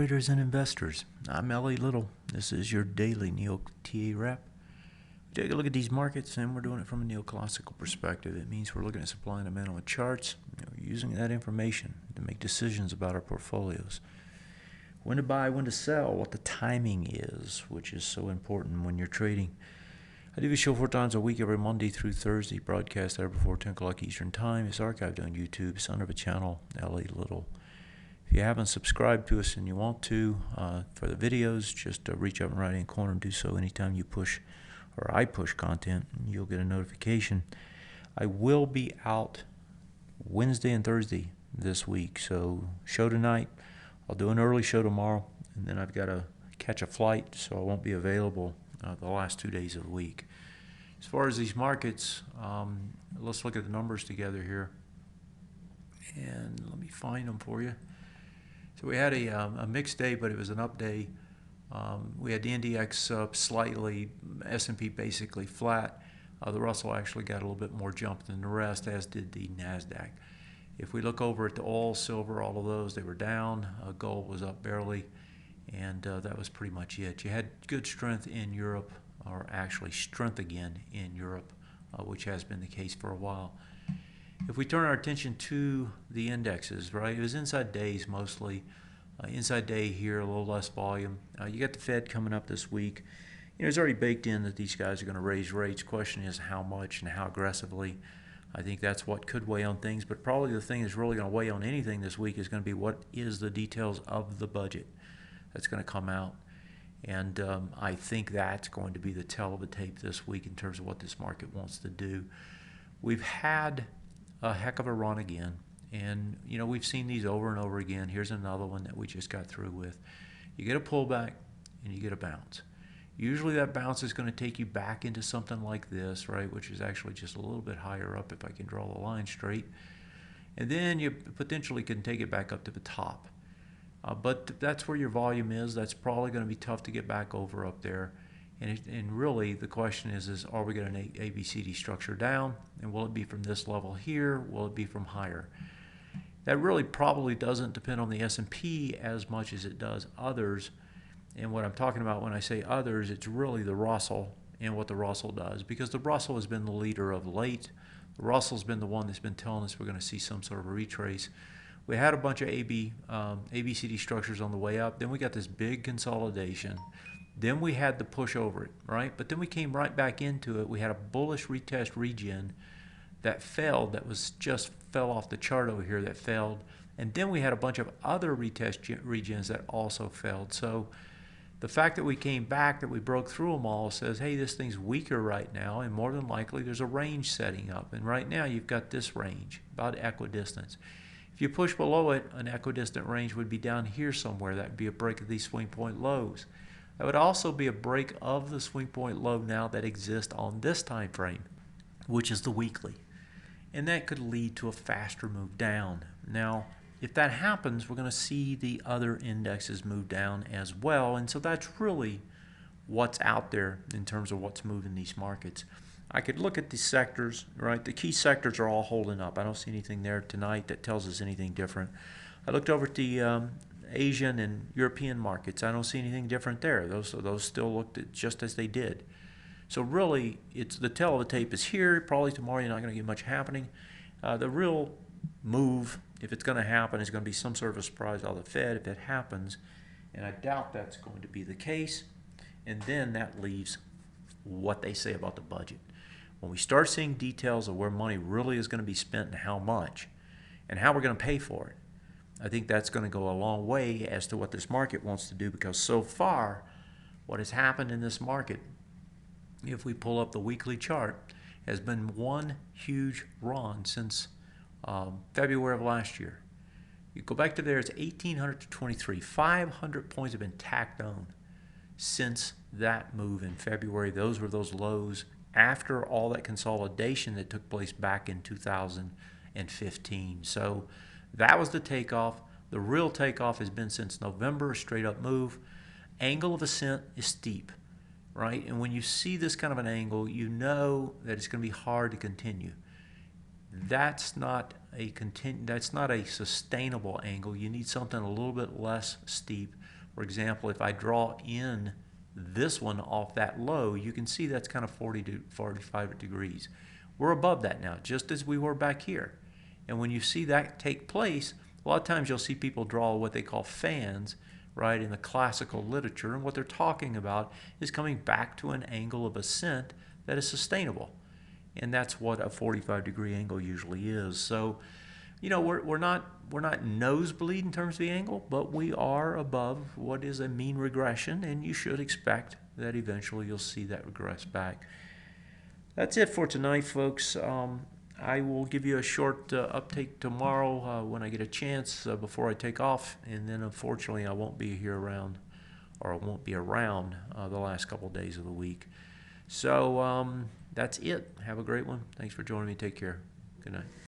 Traders and investors, I'm Ellie Little. This is your daily NeoTA wrap. We take a look at these markets, and we're doing it from a neoclassical perspective. It means we're looking at supply and demand on the charts. We're using that information to make decisions about our portfolios. When to buy, when to sell, what the timing is, which is so important when you're trading. I do a show 4 times a week, every Monday through Thursday, broadcast there before 10 o'clock Eastern Time. It's archived on YouTube. It's under the channel, Ellie Little. If you haven't subscribed to us and you want to, for the videos, just reach up in the right-hand corner and do so anytime you push, or I push content, and you'll get a notification. I will be out Wednesday and Thursday this week, so show tonight. I'll do an early show tomorrow, and then I've got to catch a flight, so I won't be available the last 2 days of the week. As far as these markets, let's look at the numbers together here, and let me find them for you. So we had a mixed day, but it was an up day. We had the NDX up slightly, S&P basically flat. The Russell actually got a little bit more jump than the rest, as did the NASDAQ. If we look over at the oil, silver, all of those, they were down. Gold was up barely, and that was pretty much it. You had good strength in Europe, or actually strength again in Europe, which has been the case for a while. If we turn our attention to the indexes, right, it was inside days mostly. Inside day here, a little less volume. You got the Fed coming up this week. It's already baked in that these guys are going to raise rates. Question is how much and how aggressively. I think that's what could weigh on things, but probably the thing that's really going to weigh on anything this week is going to be what is the details of the budget that's going to come out. And I think that's going to be the tell of the tape this week in terms of what this market wants to do. We've had a heck of a run again, and we've seen these over and over again. Here's another one that we just got through with. You get a pullback and you get a bounce. Usually that bounce is going to take you back into something like this, right, which is actually just a little bit higher up if I can draw the line straight, and then you potentially can take it back up to the top, but that's where your volume is. That's probably going to be tough to get back over up there. And really, the question is are we going to ABCD structure down? And will it be from this level here? Will it be from higher? That really probably doesn't depend on the S&P as much as it does others. And what I'm talking about when I say others, it's really the Russell and what the Russell does. Because the Russell has been the leader of late. The Russell's been the one that's been telling us we're going to see some sort of a retrace. We had a bunch of ABCD structures on the way up. Then we got this big consolidation. Then we had the push over it, right? But then we came right back into it. We had a bullish retest regen that failed, that was just fell off the chart over here that failed. And then we had a bunch of other retest regens that also failed. So the fact that we came back, that we broke through them all, says, hey, this thing's weaker right now, and more than likely there's a range setting up. And right now you've got this range, about equidistance. If you push below it, an equidistant range would be down here somewhere. That would be a break of these swing point lows. That would also be a break of the swing point low now that exists on this time frame, which is the weekly. And that could lead to a faster move down. Now, if that happens, we're going to see the other indexes move down as well. And so that's really what's out there in terms of what's moving these markets. I could look at the sectors, right? The key sectors are all holding up. I don't see anything there tonight that tells us anything different. I looked over at the Asian and European markets. I don't see anything different there. Those still looked just as they did. So really, it's the tell of the tape is here. Probably tomorrow you're not going to get much happening. The real move, if it's going to happen, is going to be some sort of a surprise out of the Fed if it happens, and I doubt that's going to be the case. And then that leaves what they say about the budget. When we start seeing details of where money really is going to be spent and how much, and how we're going to pay for it, I think that's going to go a long way as to what this market wants to do, because so far what has happened in this market, if we pull up the weekly chart, has been one huge run since February of last year. You go back to there, it's 1800 to 23. 500 points have been tacked on since that move in February. Those were those lows after all that consolidation that took place back in 2015. So that was the takeoff. The real takeoff has been since November, a straight up move. Angle of ascent is steep, right? And when you see this kind of an angle, you know that it's going to be hard to continue. That's not a sustainable angle. You need something a little bit less steep For example, if I draw in this one off that low, you can see that's kind of 40 to 45 degrees. We're above that now, just as we were back here. And when you see that take place, a lot of times you'll see people draw what they call fans, right, in the classical literature. And what they're talking about is coming back to an angle of ascent that is sustainable. And that's what a 45-degree angle usually is. So, you know, we're not nosebleed in terms of the angle, but we are above what is a mean regression, and you should expect that eventually you'll see that regress back. That's it for tonight, folks. I will give you a short update tomorrow when I get a chance before I take off, and then unfortunately I won't be here around, or I won't be around the last couple days of the week. So that's it. Have a great one. Thanks for joining me. Take care. Good night.